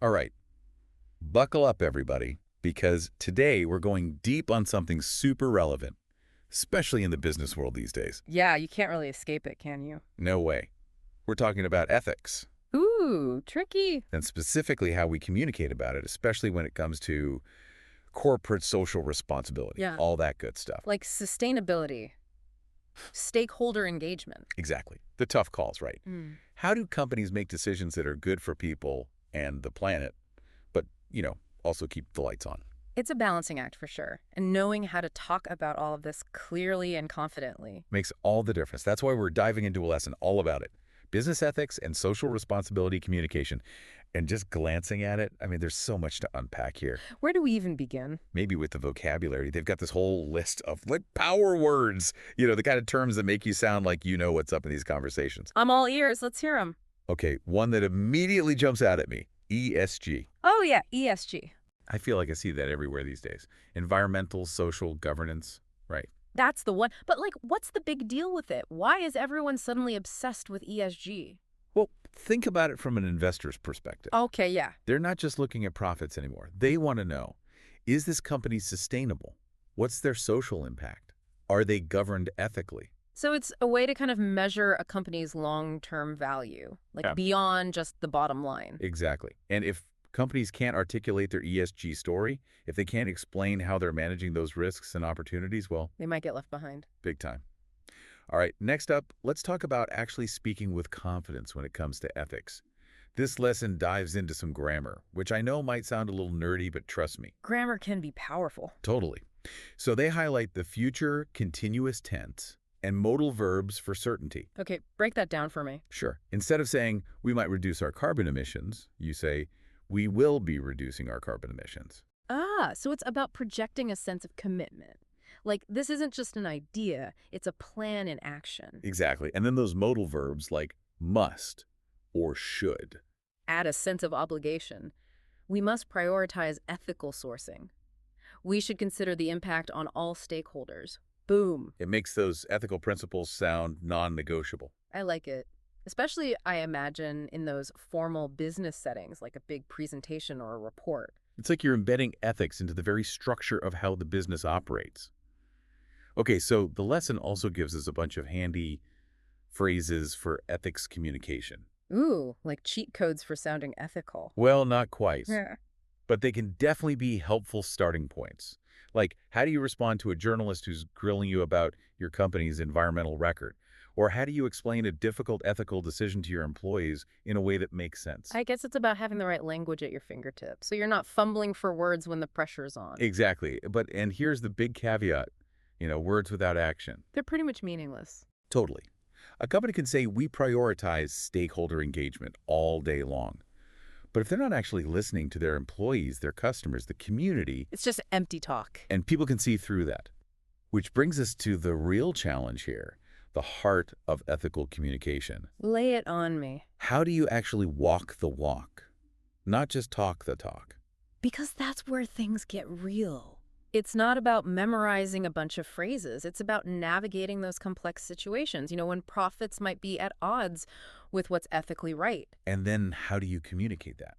All right, buckle up, everybody, because today we're going deep on something super relevant, especially in the business world these days. Yeah, you can't really escape it, can you? No way. We're talking about ethics, Ooh, tricky. and specifically how we communicate about it, especially when it comes to corporate social responsibility, Yeah. all that good stuff. Like sustainability, stakeholder engagement. Exactly. The tough calls, right? Mm. How do companies make decisions that are good for people and the planet, but, also keep the lights on? It's a balancing act for sure. And knowing how to talk about all of this clearly and confidently. Makes all the difference. That's why we're diving into a lesson all about it. Business ethics and social responsibility communication. And just glancing at it, I mean, there's so much to unpack here. Where do we even begin? Maybe with the vocabulary. They've got this whole list of power words, the kind of terms that make you sound like you know what's up in these conversations. I'm all ears. Let's hear them. Okay, one that immediately jumps out at me, ESG. Oh, yeah, ESG. I feel like I see that everywhere these days. Environmental, social, governance, right? That's the one. But, what's the big deal with it? Why is everyone suddenly obsessed with ESG? Well, think about it from an investor's perspective. Okay, yeah. They're not just looking at profits anymore. They want to know, is this company sustainable? What's their social impact? Are they governed ethically? So it's a way to kind of measure a company's long-term value, Yeah. beyond just the bottom line. Exactly. And if companies can't articulate their ESG story, if they can't explain how they're managing those risks and opportunities, well, They might get left behind. big time. All right, next up, let's talk about actually speaking with confidence when it comes to ethics. This lesson dives into some grammar, which I know might sound a little nerdy, but trust me, Grammar can be powerful. totally. So they highlight the future continuous tense and modal verbs for certainty. Okay, break that down for me. Sure. Instead of saying, we might reduce our carbon emissions, you say, we will be reducing our carbon emissions. Ah, so it's about projecting a sense of commitment. This isn't just an idea, it's a plan in action. Exactly. And then those modal verbs like must or should. Add a sense of obligation. We must prioritize ethical sourcing. We should consider the impact on all stakeholders. Boom. It makes those ethical principles sound non-negotiable. I like it. Especially, I imagine, in those formal business settings, like a big presentation or a report. It's like you're embedding ethics into the very structure of how the business operates. Okay, so the lesson also gives us a bunch of handy phrases for ethics communication. Ooh, like cheat codes for sounding ethical. Well, not quite. Yeah. But they can definitely be helpful starting points. Like, how do you respond to a journalist who's grilling you about your company's environmental record? Or how do you explain a difficult ethical decision to your employees in a way that makes sense? I guess it's about having the right language at your fingertips, so you're not fumbling for words when the pressure's on. Exactly. And here's the big caveat, words without action. They're pretty much meaningless. Totally. A company can say, we prioritize stakeholder engagement all day long. But if they're not actually listening to their employees, their customers, the community, It's just empty talk. and people can see through that. Which brings us to the real challenge here, the heart of ethical communication. Lay it on me. How do you actually walk the walk, not just talk the talk? Because that's where things get real. It's not about memorizing a bunch of phrases. It's about navigating those complex situations, when profits might be at odds with what's ethically right. And then how do you communicate that?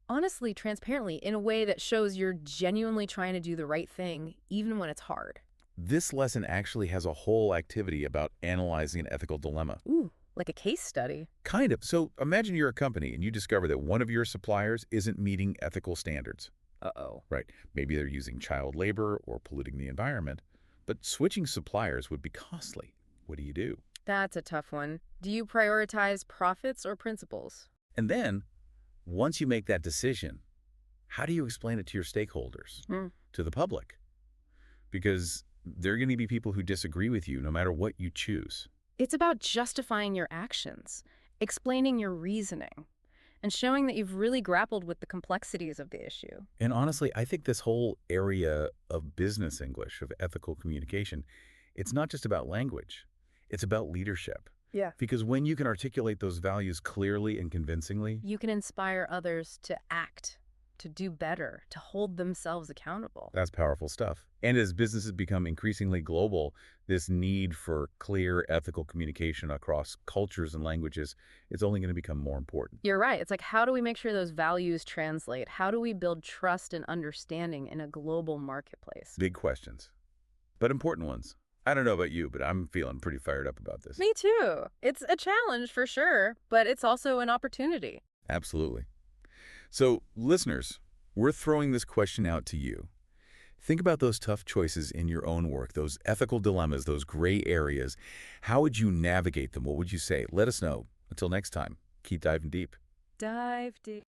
Honestly, transparently, in a way that shows you're genuinely trying to do the right thing, even when it's hard. This lesson actually has a whole activity about analyzing an ethical dilemma. Ooh, like a case study. Kind of. So imagine you're a company and you discover that one of your suppliers isn't meeting ethical standards. Uh-oh. Right. Maybe they're using child labor or polluting the environment. But switching suppliers would be costly. What do you do? That's a tough one. Do you prioritize profits or principles? And then, once you make that decision, how do you explain it to your stakeholders, to the public? Because there are going to be people who disagree with you no matter what you choose. It's about justifying your actions, explaining your reasoning, and showing that you've really grappled with the complexities of the issue. And honestly, I think this whole area of business English, of ethical communication, it's not just about language. It's about leadership. Yeah. Because when you can articulate those values clearly and convincingly, You can inspire others to act. to do better, to hold themselves accountable. That's powerful stuff. And as businesses become increasingly global, this need for clear ethical communication across cultures and languages is only going to become more important. You're right. It's like, how do we make sure those values translate? How do we build trust and understanding in a global marketplace? Big questions, but important ones. I don't know about you, but I'm feeling pretty fired up about this. Me too. It's a challenge for sure, but it's also an opportunity. Absolutely. So, listeners, we're throwing this question out to you. Think about those tough choices in your own work, those ethical dilemmas, those gray areas. How would you navigate them? What would you say? Let us know. Until next time, keep diving deep. Dive deep.